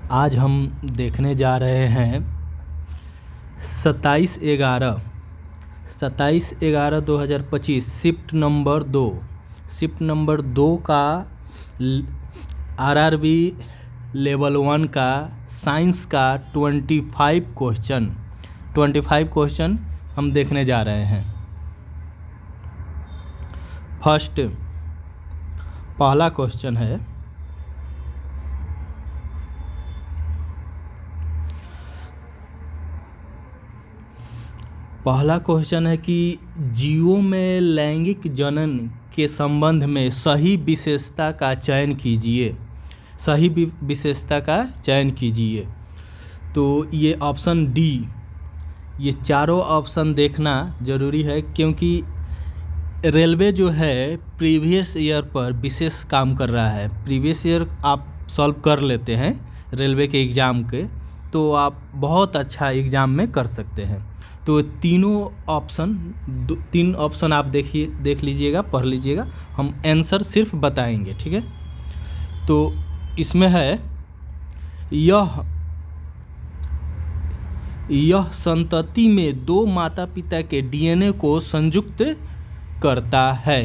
आज हम देखने जा रहे हैं 27/11/2025 शिफ्ट नंबर 2 का RRB लेवल 1 का साइंस का 25 क्वेश्चन हम देखने जा रहे हैं। फर्स्ट पहला क्वेश्चन है, कि जीवों में लैंगिक जनन के संबंध में सही विशेषता का चयन कीजिए। तो ये ऑप्शन डी, ये चारों ऑप्शन देखना ज़रूरी है क्योंकि रेलवे जो है प्रीवियस ईयर पर विशेष काम कर रहा है। प्रीवियस ईयर आप सॉल्व कर लेते हैं रेलवे के एग्ज़ाम के, तो आप बहुत अच्छा एग्ज़ाम में कर सकते हैं। तो तीन ऑप्शन आप देख लीजिएगा, पढ़ लीजिएगा, हम आंसर सिर्फ बताएंगे, ठीक है। तो इसमें है यह संतति में 2 माता पिता के DNA को संयुक्त करता है।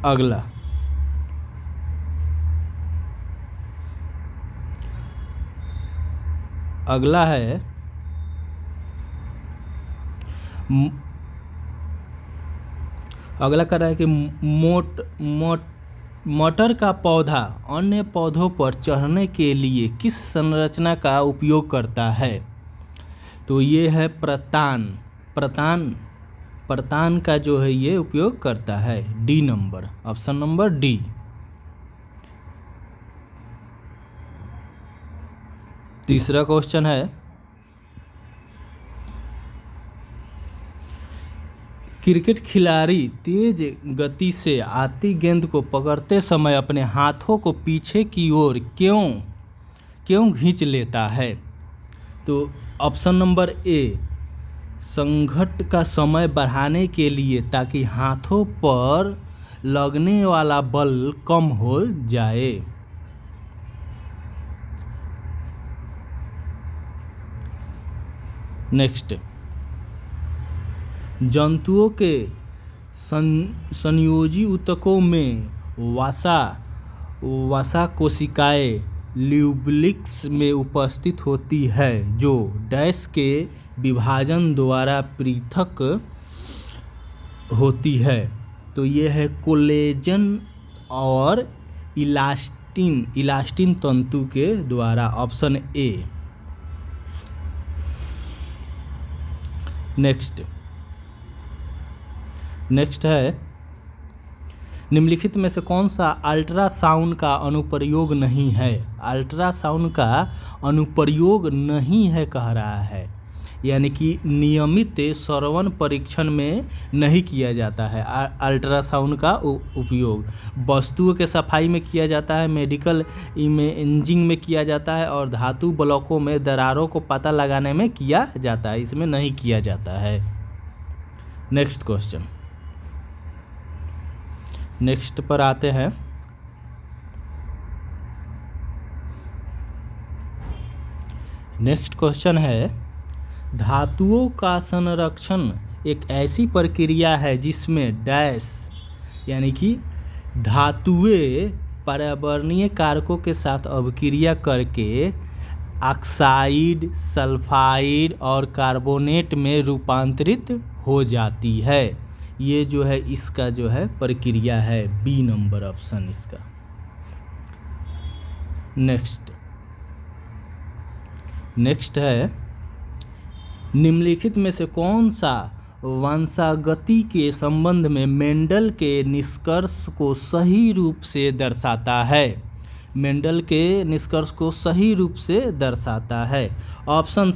अगला है अगला कर रहा है कि मटर का पौधा अन्य पौधों पर चढ़ने के लिए किस संरचना का उपयोग करता है। तो ये है प्रतान का जो है ये उपयोग करता है। D number, option number D. तीसरा क्वेश्चन है, क्रिकेट खिलाड़ी तेज गति से आती गेंद को पकड़ते समय अपने हाथों को पीछे की ओर क्यों खींच लेता है। तो ऑप्शन नंबर ए, संघट्ट का समय बढ़ाने के लिए, ताकि हाथों पर लगने वाला बल कम हो जाए। नेक्स्ट, जंतुओं के संयोजी ऊतकों में वसा कोशिकाएं ल्यूब्लिक्स में उपस्थित होती है, जो डैश के विभाजन द्वारा पृथक होती है। तो ये है कोलेजन और इलास्टिन तंतु के द्वारा, ऑप्शन ए। नेक्स्ट है, निम्नलिखित में से कौन सा अल्ट्रासाउंड का अनुप्रयोग नहीं है। अल्ट्रासाउंड का अनुप्रयोग नहीं है कह रहा है, यानी कि नियमित श्रवण परीक्षण में नहीं किया जाता है। अल्ट्रासाउंड का उपयोग वस्तुओं के सफाई में किया जाता है, मेडिकल इमेजिंग में किया जाता है, और धातु ब्लॉकों में दरारों को पता लगाने में किया जाता है। इसमें नहीं किया जाता है। नेक्स्ट क्वेश्चन, नेक्स्ट पर आते हैं। नेक्स्ट क्वेश्चन है, धातुओं का संरक्षण एक ऐसी प्रक्रिया है जिसमें डैश, यानी कि धातुएं पर्यावरणीय कारकों के साथ अभिक्रिया करके ऑक्साइड, सल्फाइड और कार्बोनेट में रूपांतरित हो जाती है। ये जो है इसका जो है प्रक्रिया है, बी नंबर ऑप्शन इसका। नेक्स्ट है, निम्नलिखित में से कौन सा वंशागति के संबंध में मेंडल के निष्कर्ष को सही रूप से दर्शाता है। मेंडल के निष्कर्ष को सही रूप से दर्शाता है। ऑप्शन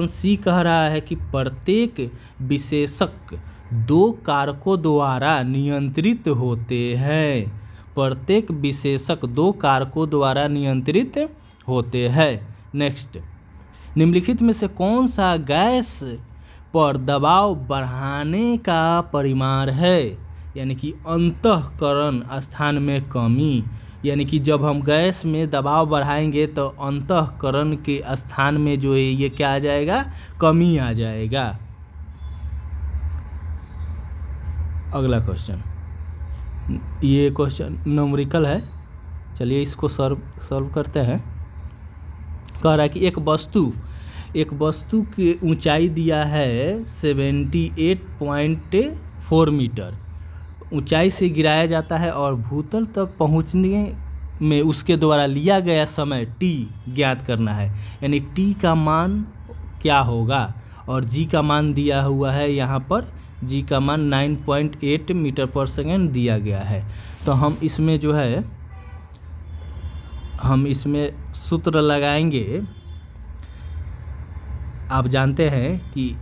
सी कह रहा है कि प्रत्येक विशेषक 2 कारकों द्वारा नियंत्रित होते हैं। प्रत्येक विशेषक 2 कारकों द्वारा नियंत्रित होते हैं। नेक्स्ट, निम्नलिखित में से कौन सा गैस पर दबाव बढ़ाने का परिमाण है, यानी कि अंतःकरण स्थान में कमी, यानी कि जब हम गैस में दबाव बढ़ाएंगे तो अंतःकरण के स्थान में जो है ये क्या आ जाएगा, कमी आ जाएगा। अगला क्वेश्चन, ये क्वेश्चन न्यूमेरिकल है, चलिए इसको सॉल्व करते हैं। कह रहा है कि एक वस्तु की ऊंचाई दिया है 78.4 मीटर, ऊंचाई से गिराया जाता है और भूतल तक पहुंचने में उसके द्वारा लिया गया समय t ज्ञात करना है। यानी t का मान क्या होगा, और g का मान दिया हुआ है यहाँ पर, g का मान 9.8 मीटर पर सेकेंड दिया गया है। तो हम इसमें जो है हम इसमें सूत्र लगाएंगे। आप जानते हैं कि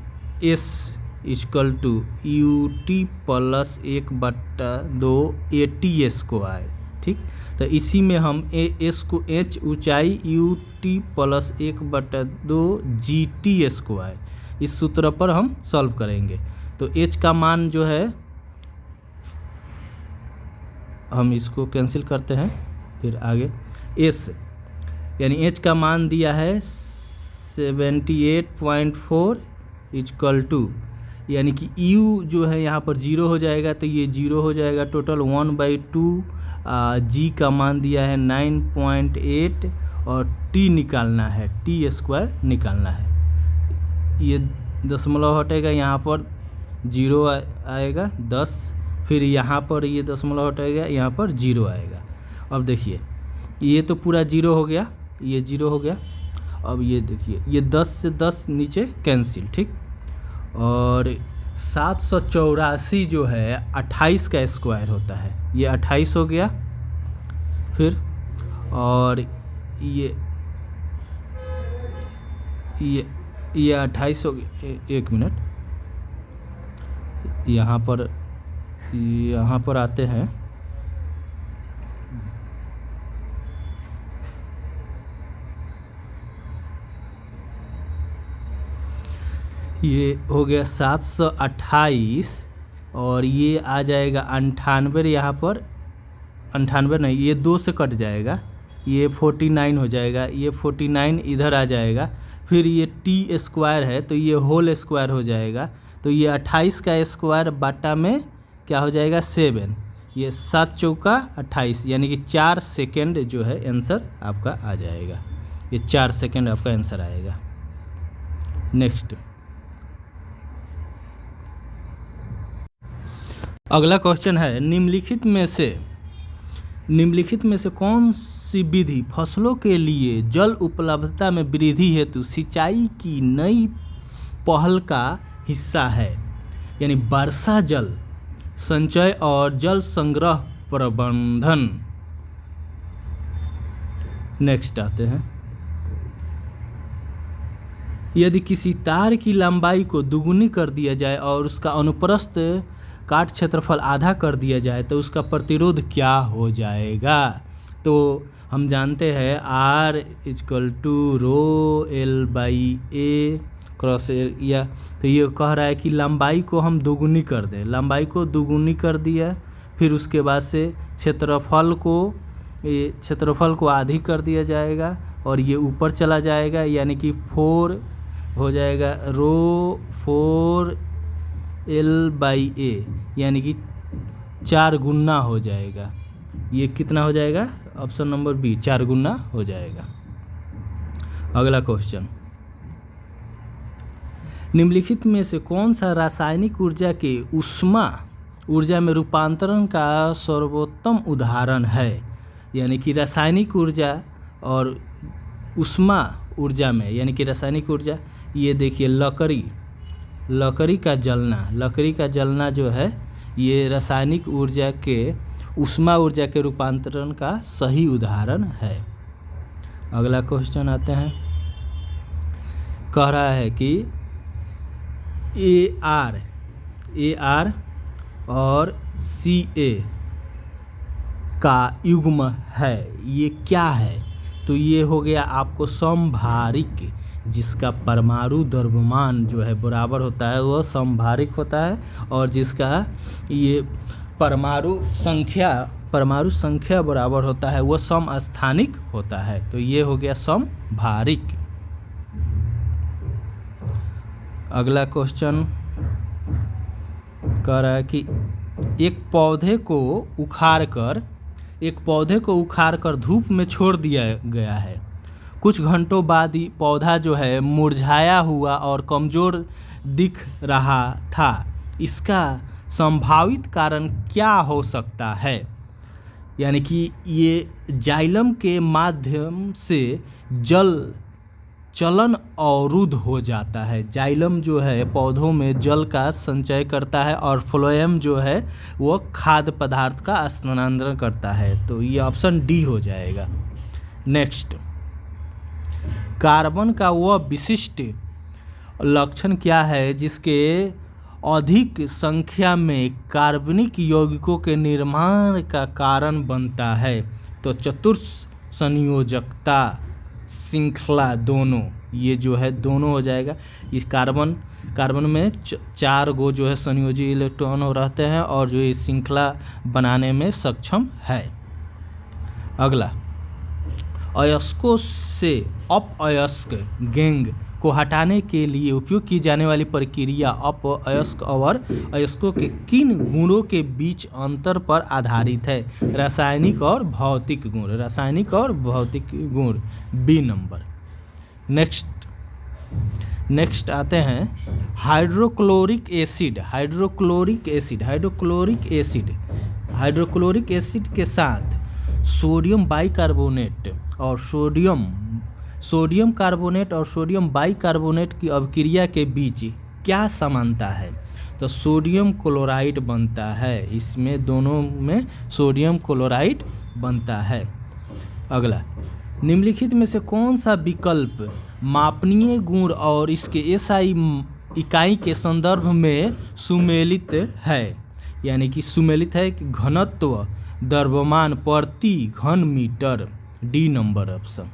s equal to u t plus 1/2 AT², ठीक। तो इसी में हम s को h ऊंचाई यू टी प्लस 1/2 GT², इस सूत्र पर हम सॉल्व करेंगे। तो h का मान जो है हम इसको कैंसिल करते हैं, फिर आगे s यानी h का मान दिया है 78.4 इक्वल टू, यानी कि u जो है यहाँ पर 0 हो जाएगा तो ये 0 हो जाएगा, टोटल 1/2, g का मान दिया है 9.8 और t निकालना है, t² निकालना है। ये दशमलव हटेगा, यहाँ पर 0 आएगा 10, फिर यहाँ पर ये दशमलव हटेगा, यहाँ पर 0 आएगा। अब देखिए ये तो पूरा 0 हो गया, ये 0 हो गया। अब ये देखिए ये 10 से 10 नीचे कैंसिल, ठीक। और 784 जो है 28 का स्क्वायर होता है, ये 28 हो गया। फिर और ये 28 हो गया। एक मिनट, यहाँ पर आते हैं। ये हो गया 728 और ये आ जाएगा 98, यहाँ पर 98 नहीं, ये 2 से कट जाएगा, ये 49 हो जाएगा, ये 49 इधर आ जाएगा। फिर ये t² है तो ये होल स्क्वायर हो जाएगा, तो ये 28 का स्क्वायर बाटा में क्या हो जाएगा 7, ये 7 चौका 28, यानी कि 4 सेकेंड जो है आंसर आपका आ जाएगा, ये 4 सेकेंड आपका आंसर आएगा। नेक्स्ट, अगला क्वेश्चन है, निम्नलिखित में से कौन सी विधि फसलों के लिए जल उपलब्धता में वृद्धि हेतु सिंचाई की नई पहल का हिस्सा है? यानी वर्षा जल संचय और जल संग्रह प्रबंधन। नेक्स्ट आते हैं, यदि किसी तार की लंबाई को दुगुनी कर दिया जाए और उसका अनुप्रस्थ काट क्षेत्रफल आधा कर दिया जाए तो उसका प्रतिरोध क्या हो जाएगा? तो हम जानते हैं R = ρL/A क्रॉस एरिया। तो ये कह रहा है कि लंबाई को हम दोगुनी कर दें, लंबाई को दोगुनी कर दिया, फिर उसके बाद से क्षेत्रफल को आधी कर दिया जाएगा और ये ऊपर चला जाएगा, यानी कि 4 हो जाएगा ρ4L/A, यानी कि 4 गुना हो जाएगा। ये कितना हो जाएगा? ऑप्शन नंबर बी, 4 गुना हो जाएगा। अगला क्वेश्चन, निम्नलिखित में से कौन सा रासायनिक ऊर्जा के ऊष्मा ऊर्जा में रूपांतरण का सर्वोत्तम उदाहरण है? यानी कि रासायनिक ऊर्जा और ऊष्मा ऊर्जा में, यानी कि रासायनिक ऊर्जा, ये देखिए लकड़ी का जलना जो है ये रासायनिक ऊर्जा के ऊष्मा ऊर्जा के रूपांतरण का सही उदाहरण है। अगला क्वेश्चन आते हैं, कह रहा है कि AR और CA का युग्म है, ये क्या है? तो ये हो गया आपको समभारिक, जिसका परमाणु द्रव्यमान जो है बराबर होता है वह समभारिक होता है, और जिसका ये परमाणु संख्या परमाणु संख्या बराबर होता है वो समस्थानिक होता है। तो ये हो गया समभारिक। अगला क्वेश्चन कह रहा है कि एक पौधे को उखाड़कर धूप में छोड़ दिया गया है। कुछ घंटों बाद ही पौधा जो है मुरझाया हुआ और कमज़ोर दिख रहा था। इसका संभावित कारण क्या हो सकता है? यानी कि ये जाइलम के माध्यम से जल चलन अवरुद्ध हो जाता है। जाइलम जो है पौधों में जल का संचय करता है और फ्लोएम जो है वो खाद्य पदार्थ का स्थानांतरण करता है। तो ये ऑप्शन डी हो जाएगा। नेक्स्ट, कार्बन का वह विशिष्ट लक्षण क्या है जिसके अधिक संख्या में कार्बनिक यौगिकों के निर्माण का कारण बनता है? तो चतुर्थ संयोजकता श्रृंखला दोनों, ये जो है दोनों हो जाएगा। इस कार्बन में 4 गो जो है संयोजी इलेक्ट्रॉन रहते हैं और जो इस श्रृंखला बनाने में सक्षम है। अगला, अयस्कों से अपअयस्क गैंग को हटाने के लिए उपयोग की जाने वाली प्रक्रिया अपअयस्क और अयस्कों के किन गुणों के बीच अंतर पर आधारित है? रासायनिक और भौतिक गुण, बी नंबर। नेक्स्ट आते हैं हाइड्रोक्लोरिक एसिड के साथ सोडियम बाइकार्बोनेट और सोडियम कार्बोनेट और सोडियम बाइकार्बोनेट की अभिक्रिया के बीच क्या समानता है? तो सोडियम क्लोराइड बनता है। इसमें दोनों में सोडियम क्लोराइड बनता है। अगला, निम्नलिखित में से कौन सा विकल्प मापनीय गुण और इसके एसआई इकाई के संदर्भ में सुमेलित है? यानी कि सुमेलित है कि घनत्व द्रव्यमान प्रति घन मीटर, डी नंबर ऑप्शन।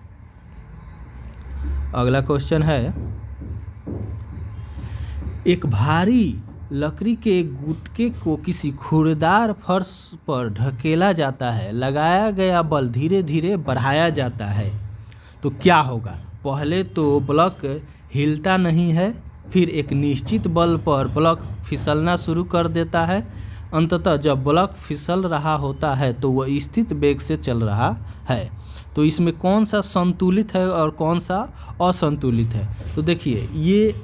अगला क्वेश्चन है, एक भारी लकड़ी के गुटके को किसी खुरदार फर्श पर ढकेला जाता है। लगाया गया बल धीरे धीरे बढ़ाया जाता है तो क्या होगा? पहले तो ब्लॉक हिलता नहीं है, फिर एक निश्चित बल पर ब्लॉक फिसलना शुरू कर देता है। अंततः जब ब्लॉक फिसल रहा होता है तो वह स्थिर वेग से चल रहा है। तो इसमें कौन सा संतुलित है और कौन सा असंतुलित है? तो देखिए, ये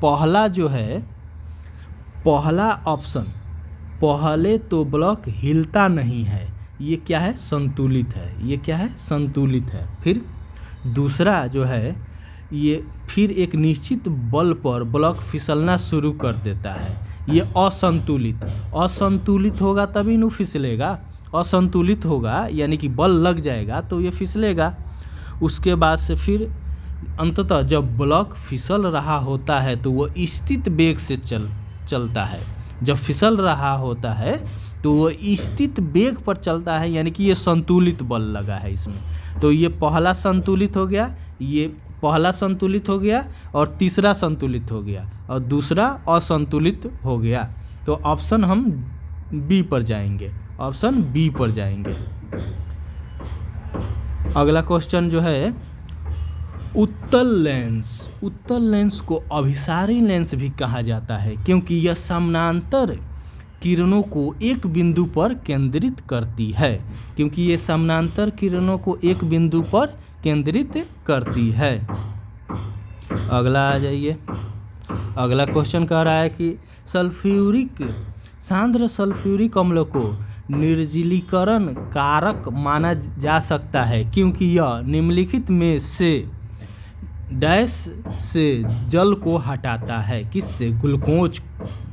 पहला जो है, पहला ऑप्शन, पहले तो ब्लॉक हिलता नहीं है, ये क्या है? संतुलित है। ये क्या है? संतुलित है। फिर दूसरा जो है, ये फिर एक निश्चित बल पर ब्लॉक फिसलना शुरू कर देता है, ये असंतुलित होगा तभी न फिसलेगा। असंतुलित होगा यानी कि बल लग जाएगा तो ये फिसलेगा। उसके बाद से फिर अंततः जब ब्लॉक फिसल रहा होता है तो वो स्थिर वेग से चलता है। जब फिसल रहा होता है तो वो स्थिर वेग पर चलता है, यानी कि ये संतुलित बल लगा है इसमें। तो ये पहला संतुलित हो गया, ये पहला संतुलित हो गया और तीसरा संतुलित हो गया और दूसरा असंतुलित हो गया। तो ऑप्शन हम बी पर जाएंगे, ऑप्शन बी पर जाएंगे। अगला क्वेश्चन जो है, उत्तल लेंस को अभिसारी लेंस भी कहा जाता है क्योंकि यह समानांतर किरणों को एक बिंदु पर केंद्रित करती है। क्योंकि ये समानांतर किरणों को एक बिंदु पर केंद्रित करती है। अगला आ जाइए। अगला क्वेश्चन कह रहा है कि सांद्र सल्फ्यूरिक अम्ल को निर्जलीकरण कारक माना जा सकता है क्योंकि यह निम्नलिखित में से डैश से जल को हटाता है। किससे? Glucose,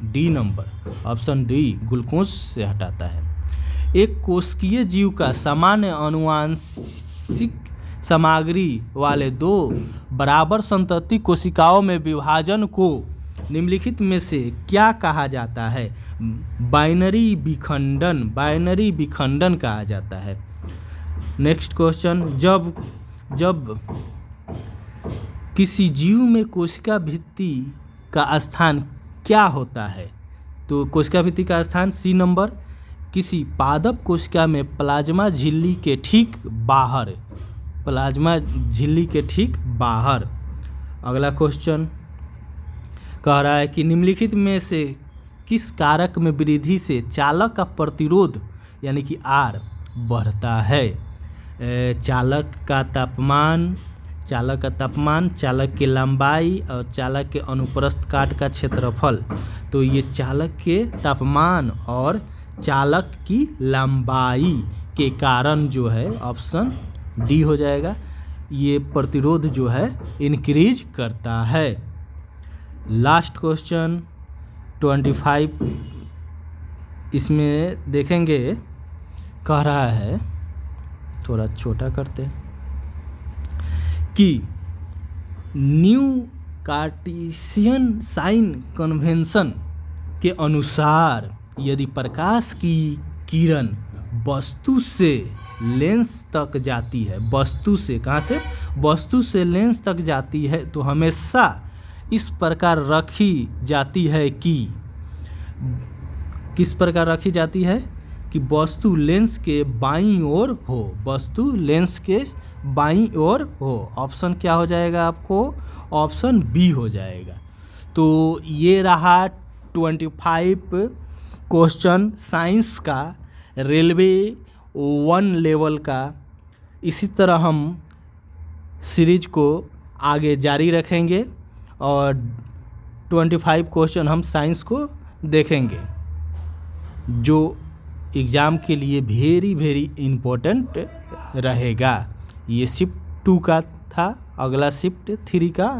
D number, option D, glucose से हटाता है। एक कोशिकीय जीव का सामान्य आनुवंशिक सामग्री वाले 2 बराबर संतति कोशिकाओं में विभाजन को निम्नलिखित में से क्या कहा जाता है? बाइनरी विखंडन कहा जाता है। नेक्स्ट क्वेश्चन, जब किसी जीव में कोशिका भित्ति का स्थान क्या होता है? तो कोशिका भित्ति का स्थान सी नंबर किसी पादप कोशिका में प्लाज्मा झिल्ली के ठीक बाहर, प्लाज्मा झिल्ली के ठीक बाहर। अगला क्वेश्चन कह रहा है कि निम्नलिखित में से किस कारक में वृद्धि से चालक का प्रतिरोध यानी कि आर बढ़ता है? चालक का तापमान, चालक की लंबाई और चालक के अनुप्रस्थ काट का क्षेत्रफल। तो ये चालक के तापमान और चालक की लंबाई के कारण जो है ऑप्शन डी हो जाएगा, ये प्रतिरोध जो है इंक्रीज करता है। लास्ट क्वेश्चन 25 इसमें देखेंगे, कह रहा है, थोड़ा छोटा करते हैं, कि न्यू कार्टेशियन साइन कन्वेंशन के अनुसार यदि प्रकाश की किरण वस्तु से लेंस तक जाती है, वस्तु से कहाँ से? वस्तु से लेंस तक जाती है, तो हमेशा इस प्रकार रखी जाती है कि, किस प्रकार रखी जाती है कि वस्तु लेंस के बाईं ओर हो, वस्तु लेंस के बाईं ओर हो। ऑप्शन क्या हो जाएगा आपको? ऑप्शन बी हो जाएगा। तो ये रहा 25 क्वेश्चन साइंस का, रेलवे 1 लेवल का। इसी तरह हम सीरीज को आगे जारी रखेंगे और 25 क्वेश्चन हम साइंस को देखेंगे, जो एग्ज़ाम के लिए वेरी इम्पोर्टेंट रहेगा। ये शिफ्ट 2 का था, अगला शिफ्ट 3 का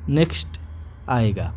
नेक्स्ट आएगा।